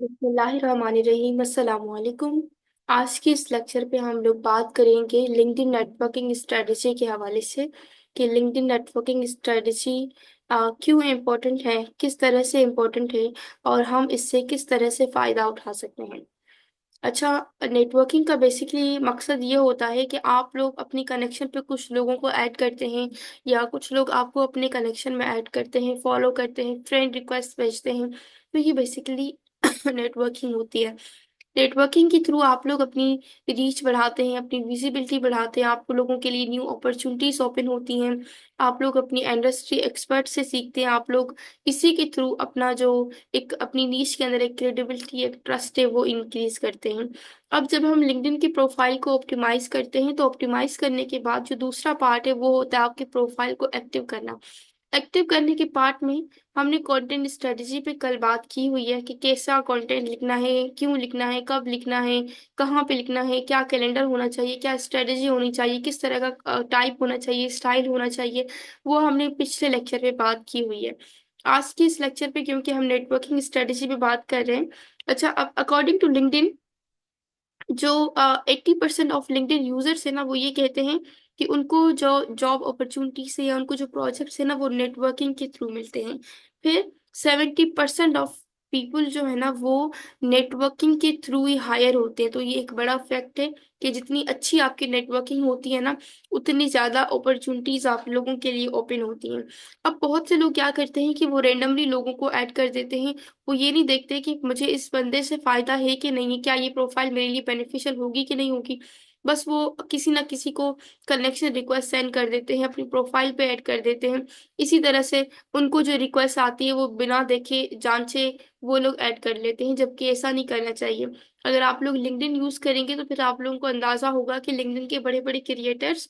बिस्मिल्लाहिर्रहमानिर्रहीम अस्सलाम वालेकुम। आज के इस लेक्चर पे हम लोग बात करेंगे लिंक्डइन नेटवर्किंग स्ट्रेटजी के हवाले से कि लिंक्डइन नेटवर्किंग स्ट्रेटजी क्यों इम्पोर्टेंट है, किस तरह से इम्पोर्टेंट है और हम इससे किस तरह से फ़ायदा उठा सकते हैं। अच्छा, नेटवर्किंग का बेसिकली मकसद ये होता है कि आप लोग अपनी कनेक्शन पे कुछ लोगों को ऐड करते हैं या कुछ लोग आपको अपने कनेक्शन में ऐड करते हैं, फॉलो करते हैं, फ्रेंड रिक्वेस्ट भेजते हैं। तो ये बेसिकली नेटवर्किंग होती है। नेटवर्किंग के थ्रू आप लोग अपनी रीच बढ़ाते हैं, अपनी विजिबिलिटी बढ़ाते हैं, आप लोगों के लिए न्यू अपॉर्चुनिटीज ओपन होती हैं। आप लोग अपनी इंडस्ट्री एक्सपर्ट से सीखते हैं। आप लोग इसी के थ्रू अपना जो एक अपनी नीश के अंदर एक क्रेडिबिलिटी, एक ट्रस्ट है, वो इंक्रीज करते हैं। अब जब हम लिंक्डइन की प्रोफाइल को ऑप्टिमाइज करते हैं तो ऑप्टिमाइज करने के बाद जो दूसरा पार्ट है वो होता है आपके प्रोफाइल को एक्टिव करना। एक्टिव करने के पार्ट में हमने कंटेंट स्ट्रेटजी पे कल बात की हुई है कि कैसा कंटेंट लिखना है, क्यों लिखना है, कब लिखना है, कहाँ पे लिखना है, क्या कैलेंडर होना चाहिए, क्या स्ट्रेटजी होनी चाहिए, किस तरह का टाइप होना चाहिए, स्टाइल होना चाहिए। वो हमने पिछले लेक्चर पे बात की हुई है। आज के इस लेक्चर पे क्योंकि हम नेटवर्किंग स्ट्रेटजी पे बात कर रहे हैं। अच्छा, अब अकॉर्डिंग टू लिंक्डइन जो 80% ऑफ लिंक्डइन यूजर्स है ना, वो ये कहते हैं कि उनको जो जॉब अपॉर्चुनिटी से या उनको जो प्रोजेक्ट्स है ना वो नेटवर्किंग के थ्रू मिलते हैं। फिर 70% ऑफ पीपल जो है ना वो नेटवर्किंग के थ्रू ही हायर होते हैं। तो ये एक बड़ा फैक्ट है कि जितनी अच्छी आपकी नेटवर्किंग होती है ना उतनी ज्यादा अपॉर्चुनिटीज आप लोगों के लिए ओपन होती हैं। अब बहुत से लोग क्या करते हैं कि वो रेंडमली लोगों को ऐड कर देते हैं। वो ये नहीं देखते कि मुझे इस बंदे से फायदा है कि नहीं है, क्या ये प्रोफाइल मेरे लिए बेनिफिशियल होगी कि नहीं होगी। बस वो किसी ना किसी को कनेक्शन रिक्वेस्ट सेंड कर देते हैं, अपनी प्रोफाइल पे ऐड कर देते हैं। इसी तरह से उनको जो रिक्वेस्ट आती है वो बिना देखे जांचे वो लोग ऐड कर लेते हैं, जबकि ऐसा नहीं करना चाहिए। अगर आप लोग लिंक्डइन यूज करेंगे तो फिर आप लोगों को अंदाजा होगा कि लिंक्डइन के बड़े बड़े क्रिएटर्स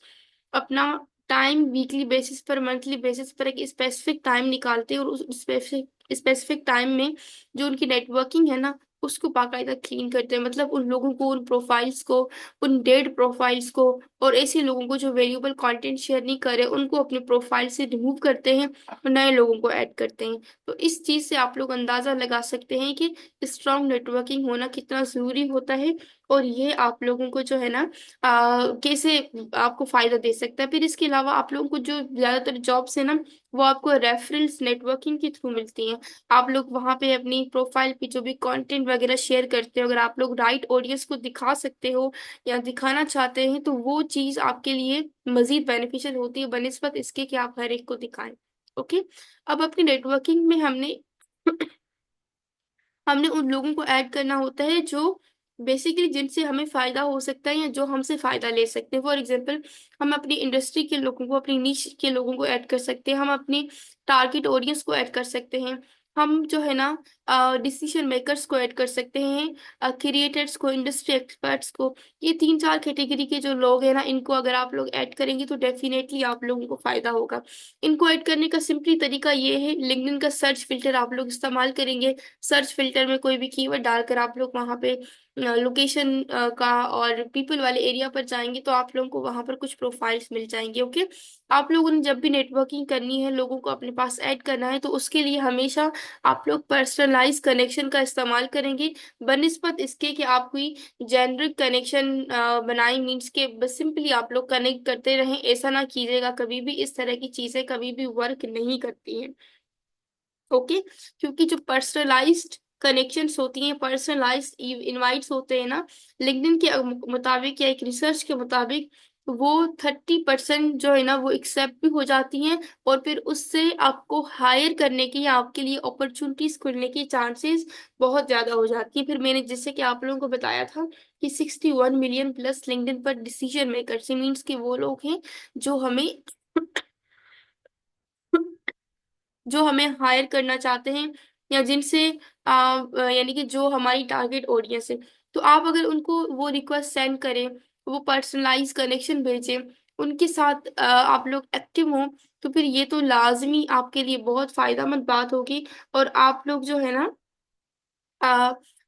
अपना टाइम वीकली बेसिस पर, मंथली बेसिस पर एक स्पेसिफिक टाइम निकालते हैं और उस स्पेसिफिक स्पेसिफिक टाइम में जो उनकी नेटवर्किंग है ना उसको बाकायदा क्लीन करते हैं। मतलब उन लोगों को, उन प्रोफाइल्स को, उन डेड प्रोफाइल्स को और ऐसे लोगों को जो वैल्यूएबल कंटेंट शेयर नहीं करे उनको अपने प्रोफाइल से रिमूव करते हैं और नए लोगों को ऐड करते हैं। तो इस चीज से आप लोग अंदाजा लगा सकते हैं कि स्ट्रांग नेटवर्किंग होना कितना जरूरी होता है और ये आप लोगों को जो है ना कैसे आपको फायदा दे सकता है। फिर इसके अलावा आप लोगों को जो ज्यादातर जॉब्स है ना वो आपको रेफरल्स नेटवर्किंग के थ्रू मिलती हैं। आप लोग वहां पे अपनी प्रोफाइल पे जो भी कंटेंट वगैरह शेयर करते हो, अगर आप लोग राइट ऑडियंस को दिखा सकते हो या दिखाना चाहते हैं तो वो चीज आपके लिए मजीद बेनिफिशियल होती है बनिस्बत इसके कि आप हर एक को दिखाएं। ओके। अब अपनी नेटवर्किंग में हमने हमने उन लोगों को ऐड करना होता है जो बेसिकली जिनसे हमें फायदा हो सकता है या जो हमसे फायदा ले सकते हैं। फॉर एग्जांपल, हम अपनी इंडस्ट्री के लोगों को, अपनी नीश के लोगों को ऐड कर सकते हैं, हम अपनी टारगेट ऑडियंस को ऐड कर सकते हैं, हम जो है ना डिसीजन मेकर्स को ऐड कर सकते हैं, क्रिएटर्स को, इंडस्ट्री एक्सपर्ट्स को। ये तीन चार कैटेगरी के जो लोग हैं ना इनको अगर आप लोग ऐड करेंगे तो डेफिनेटली आप लोगों को फायदा होगा। इनको ऐड करने का सिंपली तरीका ये है, लिंक्डइन का सर्च फिल्टर आप लोग इस्तेमाल करेंगे। सर्च फिल्टर में कोई भी कीवर्ड डालकर आप लोग वहां पे लोकेशन का और पीपल वाले एरिया पर जाएंगे तो आप लोगों को वहां पर कुछ प्रोफाइल्स मिल जाएंगे। ओके। आप लोगों ने जब भी नेटवर्किंग करनी है, लोगों को अपने पास ऐड करना है, तो उसके लिए हमेशा आप लोग पर्सनलाइज कनेक्शन का इस्तेमाल करेंगे बनिस्बत इसके कि आप कोई जेनरिक कनेक्शन बनाए मीन्स के बस सिंपली आप लोग कनेक्ट करते रहें। ऐसा ना कीजिएगा कभी भी, इस तरह की चीजें कभी भी वर्क नहीं करती हैं। ओके। क्योंकि जो पर्सनलाइज्ड कनेक्शंस होती हैं, पर्सनलाइज्ड इनवाइट्स होते हैं ना, लिंक्डइन के मुताबिक या एक रिसर्च के मुताबिक वो 30% जो है ना वो एक्सेप्ट भी हो जाती हैं और फिर उससे आपको हायर करने की या आपके लिए अपॉर्चुनिटीज खुलने की चांसेस बहुत ज्यादा हो जाती हैं। फिर मैंने जैसे कि आप लोगों को बताया था कि 61 मिलियन प्लस लिंक्डइन पर डिसीजन मेकर्स मीन्स कि वो लोग हैं जो हमें जो हमें हायर करना चाहते हैं या जिनसे यानी कि जो हमारी टारगेट ऑडियंस है। तो आप अगर उनको वो रिक्वेस्ट सेंड करें, वो पर्सनलाइज कनेक्शन भेजें, उनके साथ आप लोग एक्टिव हों, तो फिर ये तो लाजमी आपके लिए बहुत फायदामंद बात होगी और आप लोग जो है ना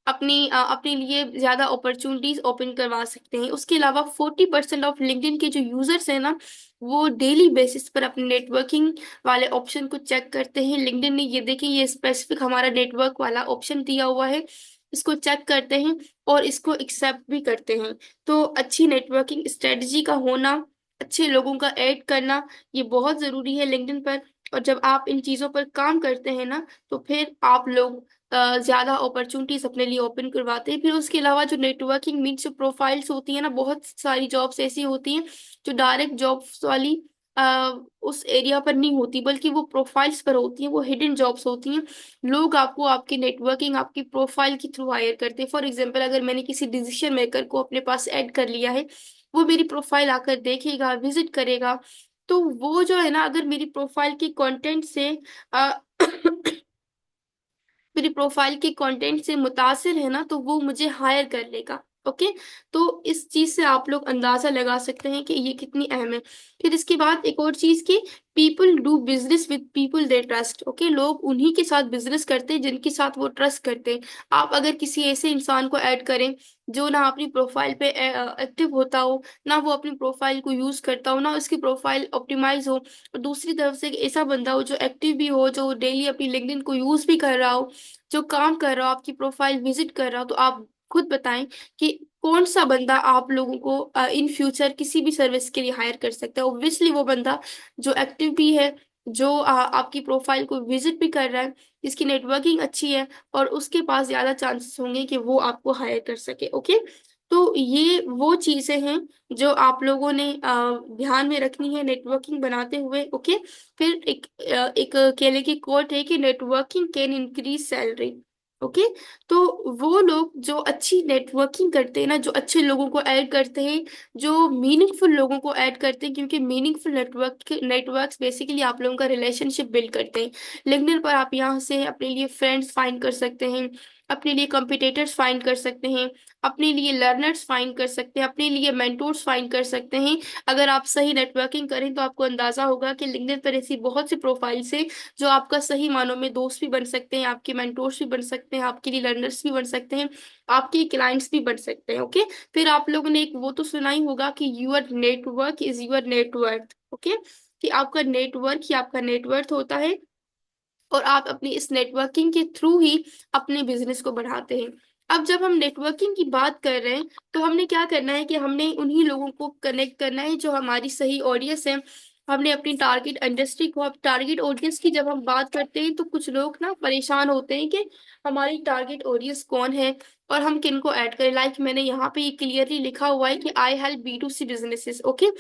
अपने लिए ज्यादा अपॉर्चुनिटीज ओपन करवा सकते हैं। उसके अलावा 40% ऑफ लिंक्डइन के जो यूजर्स हैं ना वो डेली बेसिस पर अपने नेटवर्किंग वाले ऑप्शन को चेक करते हैं। लिंक्डइन ने ये देखिए ये स्पेसिफिक हमारा नेटवर्क वाला ऑप्शन दिया हुआ है। इसको चेक करते हैं और इसको एक्सेप्ट भी करते हैं। तो अच्छी नेटवर्किंग स्ट्रेटजी का होना, अच्छे लोगों का ऐड करना, ये बहुत जरूरी है लिंक्डइन पर। और जब आप इन चीजों पर काम करते हैं ना, तो फिर आप लोग ज्यादा अपॉर्चुनिटीज अपने लिए ओपन करवाते हैं। फिर उसके अलावा जो नेटवर्किंग मीन्स जो प्रोफाइल्स होती है ना, बहुत सारी जॉब्स ऐसी होती हैं जो डायरेक्ट जॉब्स वाली उस एरिया पर नहीं होती, बल्कि वो प्रोफाइल्स पर होती हैं, वो हिडन जॉब्स होती हैं। लोग आपको आपकी नेटवर्किंग, आपकी प्रोफाइल के थ्रू हायर करते हैं। फॉर एग्जांपल, अगर मैंने किसी डिसीजन मेकर को अपने पास ऐड कर लिया है, वो मेरी प्रोफाइल आकर देखेगा, विजिट करेगा। तो वो जो है ना, अगर मेरी प्रोफाइल के कंटेंट से अ, मेरी प्रोफाइल के कंटेंट से मुतासिर है ना, तो वो मुझे हायर कर लेगा। ओके। तो इस चीज से आप लोग अंदाजा लगा सकते हैं कि ये कितनी अहम है। फिर इसके बाद एक और चीज की, people do business with people they trust. Okay, लोग उन्हीं के साथ बिजनेस करते हैं जिनके साथ वो ट्रस्ट करते हैं। आप अगर किसी ऐसे इंसान को ऐड करें जो ना अपनी प्रोफाइल पे एक्टिव होता हो, ना वो अपनी प्रोफाइल को यूज करता हो, ना उसकी प्रोफाइल ऑप्टिमाइज हो, और दूसरी तरफ से एक ऐसा बंदा हो जो एक्टिव भी हो, जो डेली अपनी लिंक्डइन को यूज भी कर रहा हो, जो काम कर रहा हो, आपकी प्रोफाइल विजिट कर रहा हो, तो आप खुद बताएं कि कौन सा बंदा आप लोगों को इन फ्यूचर किसी भी सर्विस के लिए हायर कर सकता है। ऑब्वियसली वो बंदा जो एक्टिव भी है, जो आपकी प्रोफाइल को विजिट भी कर रहा है, जिसकी नेटवर्किंग अच्छी है, और उसके पास ज्यादा चांसेस होंगे कि वो आपको हायर कर सके। ओके। तो ये वो चीजें हैं जो आप लोगों ने ध्यान में रखनी है नेटवर्किंग बनाते हुए। ओके। फिर एक केले की कोट है कि networking can increase salary. Okay. तो वो लोग जो अच्छी नेटवर्किंग करते हैं ना, जो अच्छे लोगों को ऐड करते हैं, जो मीनिंगफुल लोगों को ऐड करते हैं, क्योंकि मीनिंगफुल नेटवर्क्स बेसिकली आप लोगों का रिलेशनशिप बिल्ड करते हैं। लिंक्डइन पर आप यहाँ से अपने लिए फ्रेंड्स फाइंड कर सकते हैं, अपने लिए कंपिटेटर्स फाइंड कर सकते हैं, अपने लिए लर्नर्स फाइंड कर सकते हैं, अपने लिए मेंटोर्स फाइंड कर सकते हैं। अगर आप सही नेटवर्किंग करें तो आपको अंदाजा होगा कि लिंक्डइन पर ऐसी बहुत सी प्रोफाइल्स हैं जो आपका सही मानों में दोस्त भी बन सकते हैं, आपके मेंटोर्स भी बन सकते हैं, आपके लिए लर्नर्स भी बन सकते हैं, आपके क्लाइंट्स भी बन सकते हैं। ओके। फिर आप लोगों ने एक वो तो सुना ही होगा कि your network is your net worth. Okay. कि आपका नेटवर्क ही आपका नेटवर्थ होता है, और आप अपनी इस नेटवर्किंग के थ्रू ही अपने बिजनेस को बढ़ाते हैं। अब जब हम नेटवर्किंग की बात कर रहे हैं, तो हमने क्या करना है कि हमने उन्हीं लोगों को कनेक्ट करना है जो हमारी सही ऑडियंस है। हमने अपनी टारगेट इंडस्ट्री को, अब टारगेट ऑडियंस की जब हम बात करते हैं, तो कुछ लोग ना परेशान होते हैं कि हमारी टारगेट ऑडियंस कौन है और हम किन को ऐड करें। लाइक मैंने यहाँ पे ये क्लियरली लिखा हुआ है कि I help B2C businesses. Okay.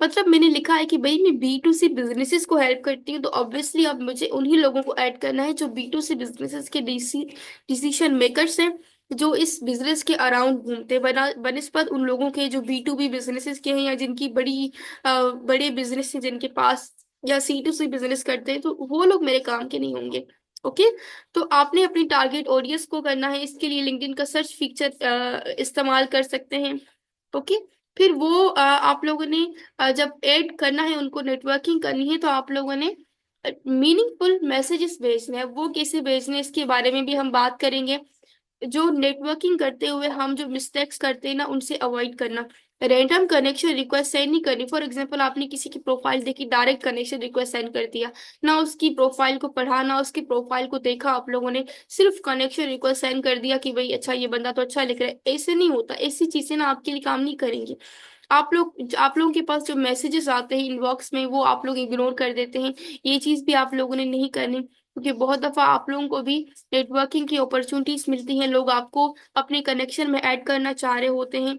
मतलब मैंने लिखा है कि भाई मैं B2C बिजनेसेस को हेल्प करती हूँ, तो ऑब्वियसली अब मुझे उन्हीं लोगों को ऐड करना है जो B2C बिजनेसेस के डिसीजन मेकर्स हैं, जो इस बिजनेस के अराउंड घूमते हैं, बनिस्पत उन लोगों के जो B2B बिजनेसेस के हैं, या जिनकी बड़े बिजनेस हैं जिनके पास, या C2C बिजनेस करते हैं, तो वो लोग मेरे काम के नहीं होंगे। ओके। तो आपने अपनी टारगेट ऑडियंस को करना है, इसके लिए लिंक्डइन का सर्च फीचर इस्तेमाल कर सकते हैं। ओके। फिर वो आप लोगों ने जब ऐड करना है, उनको नेटवर्किंग करनी है, तो आप लोगों ने मीनिंगफुल मैसेजेस भेजने हैं। वो कैसे भेजने हैं, इसके बारे में भी हम बात करेंगे। जो नेटवर्किंग करते हुए हम जो मिस्टेक्स करते हैं ना, उनसे अवॉइड करना। रैंडम कनेक्शन रिक्वेस्ट सेंड नहीं करनी। फॉर एग्जांपल, आपने किसी की प्रोफाइल देखी, डायरेक्ट कनेक्शन रिक्वेस्ट सेंड कर दिया, ना उसकी प्रोफाइल को पढ़ा, ना उसकी प्रोफाइल को देखा, आप लोगों ने सिर्फ कनेक्शन रिक्वेस्ट सेंड कर दिया कि भाई अच्छा, ये बंदा तो अच्छा लिख रहा है। ऐसे नहीं होता, ऐसी चीजें ना आपके लिए काम नहीं करेंगी। आप लोगों के पास जो मैसेजेस आते हैं इनबॉक्स में, वो आप लोग इग्नोर कर देते हैं। ये चीज भी आप लोगों ने नहीं करनी, क्योंकि बहुत दफा आप लोगों को भी नेटवर्किंग की अपॉर्चुनिटीज मिलती हैं, लोग आपको अपने कनेक्शन में ऐड करना चाह रहे होते हैं।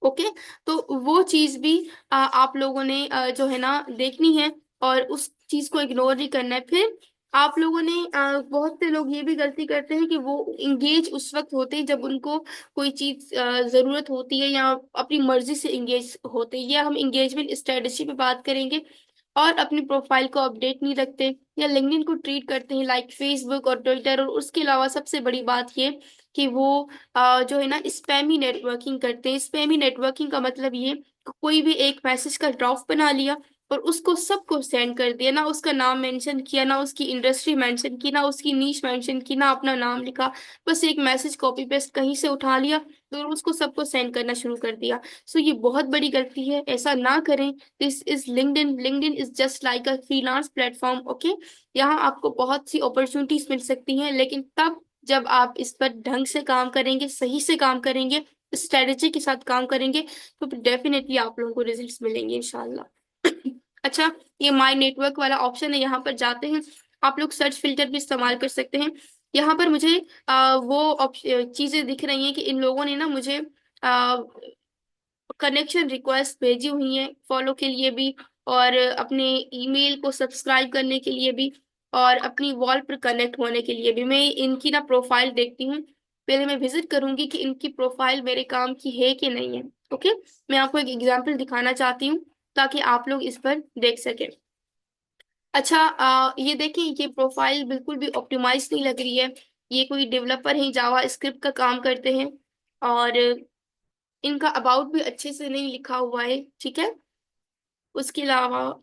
ओके। तो वो चीज भी आप लोगों ने जो है ना देखनी है, और उस चीज को इग्नोर नहीं करना है। फिर आप लोगों ने बहुत से लोग ये भी गलती करते हैं कि वो इंगेज उस वक्त होते हैं जब उनको कोई चीज जरूरत होती है, या अपनी मर्जी से इंगेज होते हैं। या हम इंगेजमेंट स्ट्रेटजी पे बात करेंगे, और अपनी प्रोफाइल को अपडेट नहीं रखते, या लिंक्डइन को ट्रीट करते हैं लाइक फेसबुक और ट्विटर। और उसके अलावा सबसे बड़ी बात ये कि वो जो है ना स्पैमी नेटवर्किंग करते हैं। स्पैमी नेटवर्किंग का मतलब ये कि कोई भी एक मैसेज का ड्राफ्ट बना लिया और उसको सबको सेंड कर दिया, ना उसका नाम मेंशन किया, ना उसकी इंडस्ट्री मेंशन की, ना उसकी नीश मेंशन की, ना अपना नाम लिखा। बस एक मैसेज कॉपी पेस्ट कहीं से उठा लिया और उसको सबको सेंड करना शुरू कर दिया। सो ये बहुत बड़ी गलती है, ऐसा ना करें। This is LinkedIn. LinkedIn is just like a freelance platform. Okay. यहाँ आपको बहुत सी अपॉर्चुनिटीज मिल सकती हैं, लेकिन तब जब आप इस पर ढंग से काम करेंगे, सही से काम करेंगे, स्ट्रेटेजी के साथ काम करेंगे, तो डेफिनेटली आप लोगों को रिजल्ट्स मिलेंगे इंशाल्लाह। अच्छा, ये माय नेटवर्क वाला ऑप्शन है, यहाँ पर जाते हैं। आप लोग सर्च फिल्टर भी इस्तेमाल कर सकते हैं। यहाँ पर मुझे वो चीजें दिख रही हैं कि इन लोगों ने ना मुझे कनेक्शन रिक्वेस्ट भेजी हुई है फॉलो के लिए भी, और अपने ईमेल को सब्सक्राइब करने के लिए भी, और अपनी वॉल पर कनेक्ट होने के लिए भी। मैं इनकी ना प्रोफाइल देखती हूँ। पहले मैं विजिट करूंगी कि इनकी प्रोफाइल मेरे काम की है कि नहीं है। ओके, मैं आपको एक एग्जांपल दिखाना चाहती हूँ ताकि आप लोग इस पर देख सकें। अच्छा, ये देखिए, ये प्रोफाइल बिल्कुल भी ऑप्टिमाइज नहीं लग रही है। ये कोई डेवलपर है, जावा स्क्रिप्ट का काम करते हैं, और इनका अबाउट भी अच्छे से नहीं लिखा हुआ है। ठीक है, उसके अलावा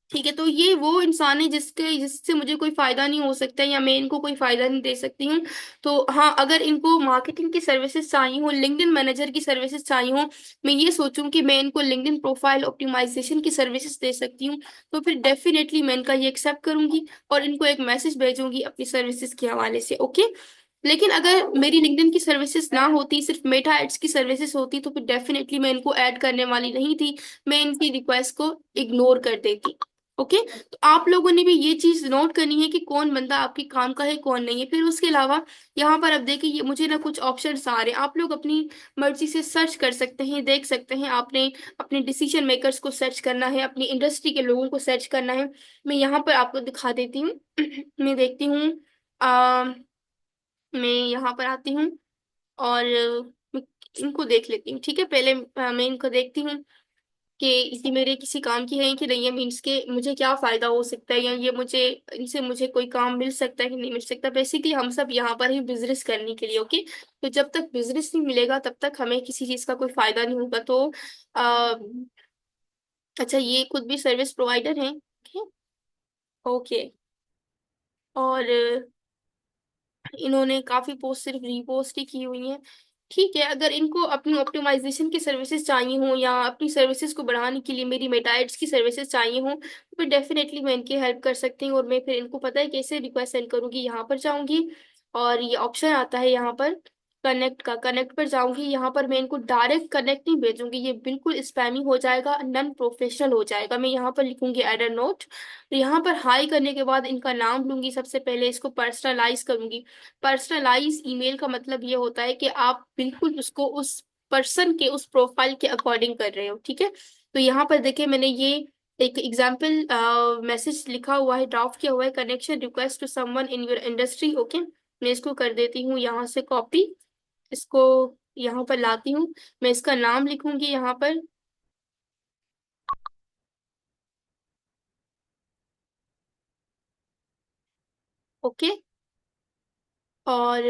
ठीक है, तो ये वो इंसान है जिससे मुझे कोई फायदा नहीं हो सकता, या मैं इनको कोई फायदा नहीं दे सकती हूँ। तो हाँ, अगर इनको मार्केटिंग की सर्विसेज चाहिए हो, लिंक्डइन मैनेजर की सर्विसेज चाहिए हो, मैं ये सोचूं कि मैं इनको लिंक्डइन प्रोफाइल ऑप्टिमाइजेशन की सर्विसेज दे सकती हूँ, तो फिर डेफिनेटली मैं इनका ये एक्सेप्ट करूंगी और इनको एक मैसेज भेजूंगी अपनी सर्विसेज के हवाले से। ओके, लेकिन अगर मेरी लिंक्डइन की सर्विसेज ना होती, सिर्फ मेटा एड्स की सर्विसेज होती, तो फिर डेफिनेटली मैं इनको ऐड करने वाली नहीं थी। मैं इनकी रिक्वेस्ट को इग्नोर कर देती। ओके, तो आप लोगों ने भी ये चीज नोट करनी है कि कौन बंदा आपके काम का है, कौन नहीं है। फिर उसके अलावा यहाँ पर अब देखिए, ये मुझे ना कुछ ऑप्शंस आ रहे हैं, आप लोग अपनी मर्जी से सर्च कर सकते हैं, देख सकते हैं। आपने अपने डिसीजन मेकर्स को सर्च करना है, अपनी इंडस्ट्री के लोगों को सर्च करना है। मैं यहाँ पर आपको दिखा देती हूँ। मैं देखती हूँ, मैं यहाँ पर आती हूँ, और मैं इनको देख लेती हूँ। ठीक है, पहले मैं इनको देखती हूँ कि ये मेरे किसी काम की है कि नहीं है, मीन्स के मुझे क्या फायदा हो सकता है, या ये मुझे इनसे मुझे कोई काम मिल सकता है कि नहीं मिल सकता। बेसिकली हम सब यहाँ पर ही बिजनेस करने के लिए। ओके, तो जब तक बिजनेस नहीं मिलेगा तब तक हमें किसी चीज का कोई फायदा नहीं होगा। तो आ, अच्छा, ये खुद भी सर्विस प्रोवाइडर हैं। ओके, और इन्होंने काफी पोस्ट सिर्फ रीपोस्ट ही की हुई हैं। ठीक है, अगर इनको अपनी ऑप्टिमाइजेशन की सर्विसेज चाहिए हो, या अपनी सर्विसेज को बढ़ाने के लिए मेरी मेटाइड्स की सर्विसेज चाहिए हो, तो फिर डेफिनेटली मैं इनकी हेल्प कर सकती हूँ। और मैं फिर इनको पता है कैसे रिक्वेस्ट सेंड करूंगी, यहाँ पर जाऊंगी, और ये ऑप्शन आता है यहाँ पर कनेक्ट का, कनेक्ट पर जाऊंगी। यहाँ पर मैं इनको डायरेक्ट कनेक्ट नहीं भेजूंगी, ये बिल्कुल स्पैमी हो जाएगा, नॉन प्रोफेशनल हो जाएगा। मैं यहाँ पर लिखूंगी एडर नोट, तो यहाँ पर हाई करने के बाद इनका नाम लूंगी, सबसे पहले इसको पर्सनलाइज करूंगी। पर्सनलाइज ईमेल का मतलब ये होता है कि आप बिल्कुल उसको उस पर्सन के, उस प्रोफाइल के अकॉर्डिंग कर रहे हो। ठीक है, तो यहाँ पर देखिए, मैंने ये एक एग्जाम्पल मैसेज लिखा हुआ है, ड्राफ्ट किया हुआ है, connection request to someone in your industry. Okay, मैं इसको कर देती हूँ यहाँ से कॉपी, इसको यहाँ पर लाती हूँ, मैं इसका नाम लिखूंगी यहाँ पर। ओके, और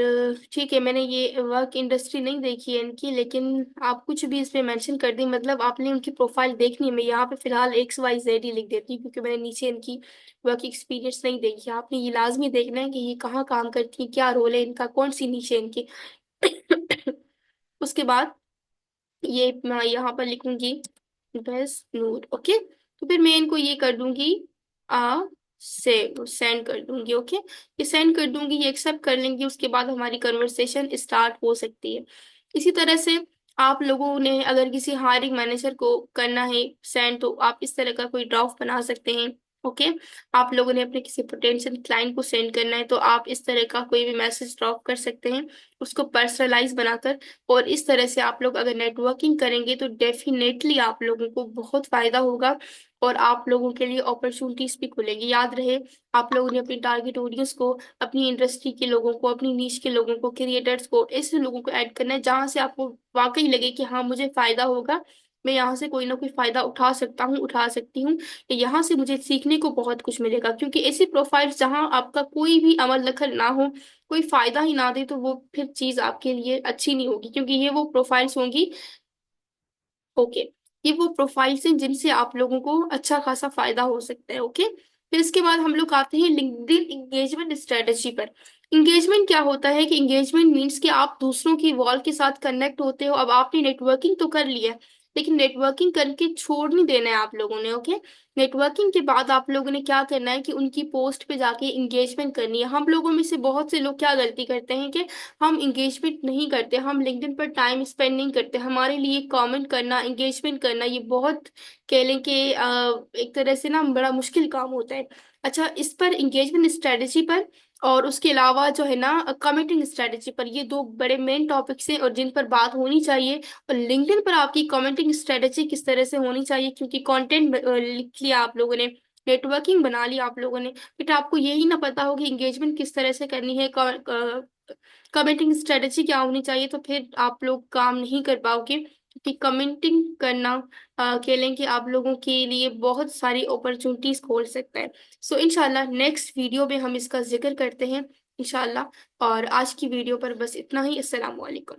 ठीक है, मैंने ये वर्क इंडस्ट्री नहीं देखी है इनकी, लेकिन आप कुछ भी इसमें मेंशन कर दी, मतलब आपने उनकी प्रोफाइल देखनी है। मैं यहाँ पे फिलहाल XYZ ही लिख देती हूँ, क्योंकि मैंने नीचे इनकी वर्क एक्सपीरियंस नहीं देखी है। आपने ये लाजमी देखना है कि ये कहाँ काम करती है, क्या रोल है इनका, कौन सी नीचे इनकी। उसके बाद ये मैं यहाँ पर लिखूंगी बस नूर। ओके, तो फिर मैं इनको ये कर दूंगी, आ से सेंड कर दूंगी। ओके, ये सेंड कर दूंगी, ये एक्सेप्ट कर लेंगे, उसके बाद हमारी कन्वर्सेशन स्टार्ट हो सकती है। इसी तरह से आप लोगों ने अगर किसी हायरिंग मैनेजर को करना है सेंड, तो आप इस तरह का कोई ड्राफ्ट बना सकते हैं। ओके, आप लोगों ने अपने किसी पोटेंशियल क्लाइंट को सेंड करना है, तो आप इस तरह का कोई भी मैसेज ड्रॉप कर सकते हैं, उसको पर्सनलाइज बनाकर। और इस तरह से आप लोग अगर नेटवर्किंग करेंगे तो डेफिनेटली आप लोगों को बहुत फायदा होगा, और आप लोगों के लिए अपॉर्चुनिटीज भी खुलेगी। याद रहे, आप लोगों ने अपनी टारगेट ऑडियंस को, अपनी इंडस्ट्री के लोगों को, अपनी नीश के लोगों को, क्रिएटर्स को, ऐसे लोगों को ऐड करना है जहां से आपको वाकई लगे कि हाँ मुझे फायदा होगा, मैं यहाँ से कोई ना कोई फायदा उठा सकता हूँ, उठा सकती हूँ, यहाँ से मुझे सीखने को बहुत कुछ मिलेगा। क्योंकि ऐसी प्रोफाइल जहाँ आपका कोई भी अमल दखल ना हो, कोई फायदा ही ना दे, तो वो फिर चीज आपके लिए अच्छी नहीं होगी, क्योंकि ये वो प्रोफाइल्स होंगी। ओके, ये वो प्रोफाइल्स हैं जिनसे आप लोगों को अच्छा खासा फायदा हो सकता है। ओके, फिर इसके बाद हम लोग आते हैं लिंक्डइन इंगेजमेंट स्ट्रेटजी पर। इंगेजमेंट क्या होता है कि इंगेजमेंट मीन्स कि आप दूसरों की वॉल के साथ कनेक्ट होते हो। अब आपने नेटवर्किंग तो कर लिया है, लेकिन नेटवर्किंग करके छोड़ नहीं देना है आप लोगों ने। ओके, नेटवर्किंग के बाद आप लोगों ने क्या करना है कि उनकी पोस्ट पे जाके इंगेजमेंट करनी है। हम लोगों में से बहुत से लोग क्या गलती करते हैं कि हम इंगेजमेंट नहीं करते, हम लिंक्डइन पर टाइम स्पेंड नहीं करते। हमारे लिए कमेंट करना, इंगेजमेंट करना, ये बहुत कह लें कि एक तरह से ना बड़ा मुश्किल काम होता है। अच्छा, इस पर इंगेजमेंट स्ट्रेटेजी पर और उसके अलावा जो है ना कमिटिंग स्ट्रेटेजी पर, ये दो बड़े मेन टॉपिक्स हैं और जिन पर बात होनी चाहिए। और लिंक्डइन पर आपकी कमेंटिंग स्ट्रेटेजी किस तरह से होनी चाहिए, क्योंकि कंटेंट लिख लिया आप लोगों ने, नेटवर्किंग बना लिया आप लोगों ने, बट आपको यही ना पता हो कि इंगेजमेंट किस तरह से करनी है, कमेंटिंग स्ट्रेटेजी क्या होनी चाहिए, तो फिर आप लोग काम नहीं कर पाओगे। क्योंकि कमेंटिंग करना कह लें कि आप लोगों के लिए बहुत सारी अपॉर्चुनिटीज खोल सकता है। सो इंशाल्लाह नेक्स्ट वीडियो में हम इसका जिक्र करते हैं इंशाल्लाह। और आज की वीडियो पर बस इतना ही। अस्सलाम वालेकुम।